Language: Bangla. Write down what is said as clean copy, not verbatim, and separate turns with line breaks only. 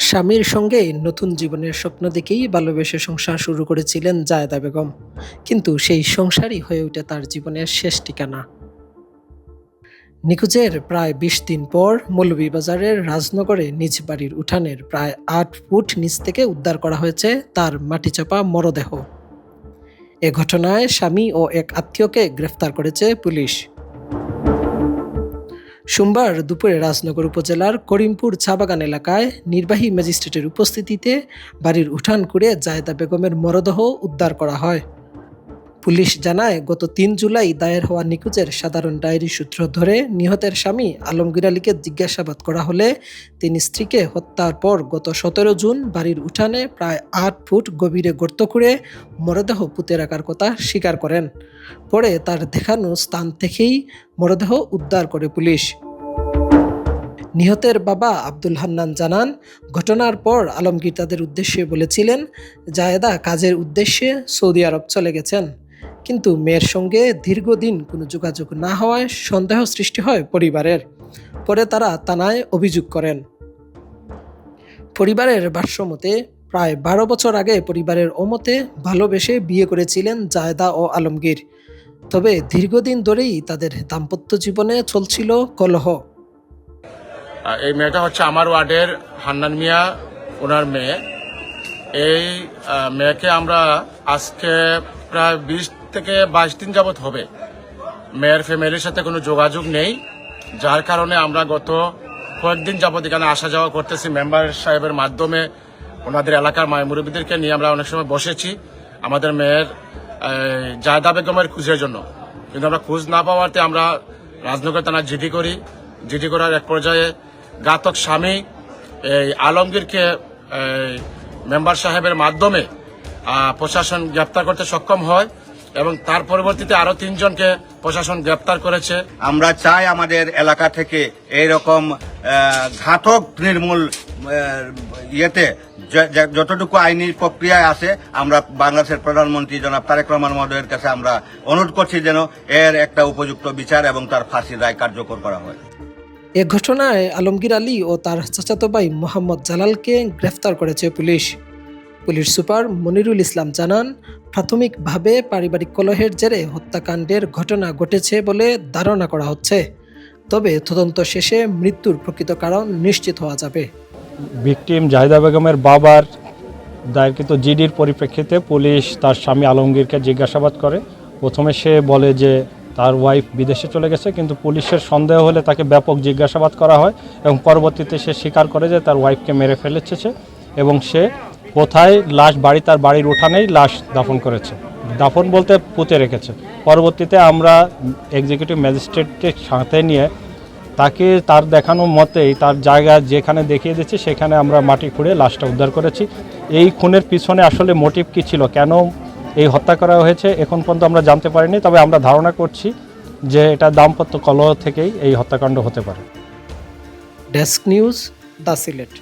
স্বামীর সঙ্গে নতুন জীবনের স্বপ্ন দেখেই ভালোবেসে সংসার শুরু করেছিলেন জায়েদা বেগম, কিন্তু সেই সংসারই হয়ে ওঠে তার জীবনের শেষ ঠিকানা। নিখোঁজের প্রায় ২০ দিন পর মৌলভীবাজারের রাজনগরে নিজ বাড়ির উঠানের প্রায় ৮ ফুট নিচ থেকে উদ্ধার করা হয়েছে তার মাটিচাপা মরদেহ। এ ঘটনায় স্বামী ও এক আত্মীয়কে গ্রেফতার করেছে পুলিশ। সোমবার দুপুরে রাজনগর উপজেলার করিমপুর চা-বাগান এলাকায় নির্বাহী ম্যাজিস্ট্রেটের উপস্থিতিতে বাড়ির উঠান খুঁড়ে জায়েদা বেগমের মরদেহ উদ্ধার করা হয়। পুলিশ জানায়, গত ৩ জুলাই দায়ের হওয়া নিখোঁজের সাধারণ ডায়েরি সূত্র ধরে নিহতের স্বামী আলমগীর আলীকে জিজ্ঞাসাবাদ করা হলে তিনি স্ত্রীকে হত্যার পর গত ১৭ জুন বাড়ির উঠানে প্রায় ৮ ফুট গভীরে গর্ত খুঁড়ে মরদেহ পুঁতে রাখার কথা স্বীকার করেন। পরে তার দেখানো স্থান থেকেই মরদেহ উদ্ধার করে পুলিশ। নিহতের বাবা আব্দুল হান্নান জানান, ঘটনার পর আলমগীর তাদের উদ্দেশ্যে বলেছিলেন জায়েদা কাজের উদ্দেশ্যে সৌদি আরব চলে গেছেন, কিন্তু মেয়ের সঙ্গে দীর্ঘদিন কোনো যোগাযোগ না হওয়ায় সন্দেহ সৃষ্টি হয় পরিবারের। পরে তারা থানায় অভিযোগ করেন। পরিবারের ভাষ্যমতে প্রায় ১২ বছর আগে পরিবারের অমতে ভালোবেসে বিয়ে করেছিলেন জায়েদা ও আলমগীর। তবে দীর্ঘদিন ধরেই তাদের দাম্পত্য জীবনে চলছিল কলহ।
এই মেয়েটা হচ্ছে আমার ওয়ার্ডের হান্নান মিয়া, ওনার মেয়ে। এই মেয়েকে আমরা আজকে প্রায় ২০ থেকে ২২ দিন যাবৎ হবে মেয়ের ফ্যামিলির সাথে কোনো যোগাযোগ নেই, যার কারণে আমরা গত কয়েকদিন যাবৎ এখানে আসা যাওয়া করতেছি। মেম্বার সাহেবের মাধ্যমে ওনাদের এলাকার মায় মুরব্বীদেরকে নিয়ে আমরা অনেক সময় বসেছি আমাদের মেয়ের জায়েদা বেগমের খোঁজের জন্য, কিন্তু আমরা খোঁজ না পাওয়াতে আমরা রাজনগর থানা জিডি করার এক পর্যায়ে ঘাতক স্বামী এই আলমগীরকে মেম্বার সাহেবের মাধ্যমে প্রশাসন গ্রেপ্তার করতে সক্ষম হয় এবং তার পরবর্তীতে আরো ৩ জনকে প্রশাসন গ্রেপ্তার করেছে।
আমরা চাই আমাদের এলাকা থেকে এইরকম ঘাতক নির্মূল ইয়েতে যতটুকু আইনি প্রক্রিয়ায় আছে, আমরা বাংলাদেশের প্রধানমন্ত্রী জনাব তারেক রহমান মহোদয়ের কাছে আমরা অনুরোধ করছি যেন এর একটা উপযুক্ত বিচার এবং তার ফাঁসির রায় কার্যকর করা হয়।
এ ঘটনায় আলমগীর আলী ও তার চাচাতো ভাই মোহাম্মদ জালালকে গ্রেফতার করেছে পুলিশ। পুলিশ সুপার মনিরুল ইসলাম জানান, প্রাথমিকভাবে পারিবারিক কলহের জেরে হত্যাকাণ্ডের ঘটনা ঘটেছে বলে ধারণা করা হচ্ছে, তবে তদন্ত শেষে মৃত্যুর প্রকৃত কারণ নিশ্চিত হওয়া যাবে।
ভিকটিম জায়েদা বেগমের বাবার দায়েরকৃত জিডির পরিপ্রেক্ষিতে পুলিশ তার স্বামী আলমগীরকে জিজ্ঞাসাবাদ করে। প্রথমে সে বলে যে তার ওয়াইফ বিদেশে চলে গেছে, কিন্তু পুলিশের সন্দেহ হলে তাকে ব্যাপক জিজ্ঞাসাবাদ করা হয় এবং পরবর্তীতে সে স্বীকার করে যে তার ওয়াইফকে মেরে ফেলেছে এবং সে কোথায় লাশ তার বাড়ির উঠানেই লাশ দাফন করেছে। দাফন বলতে পুঁতে রেখেছে। পরবর্তীতে আমরা এক্সিকিউটিভ ম্যাজিস্ট্রেটকে সাথে নিয়ে তাকে তার দেখানো মতেই তার জায়গা যেখানে দেখিয়ে দিচ্ছে সেখানে আমরা মাটি খুঁড়ে লাশটা উদ্ধার করেছি। এই খুনের পিছনে আসলে মোটিভ কী ছিল, কেন এই হত্যা করা হয়েছে এখন পর্যন্ত আমরা জানতে পারিনি, তবে আমরা ধারণা করছি যে এটা দাম্পত্য কলহ থেকেই এই হত্যাকাণ্ড হতে পারে।
Desk news, the Sylhet.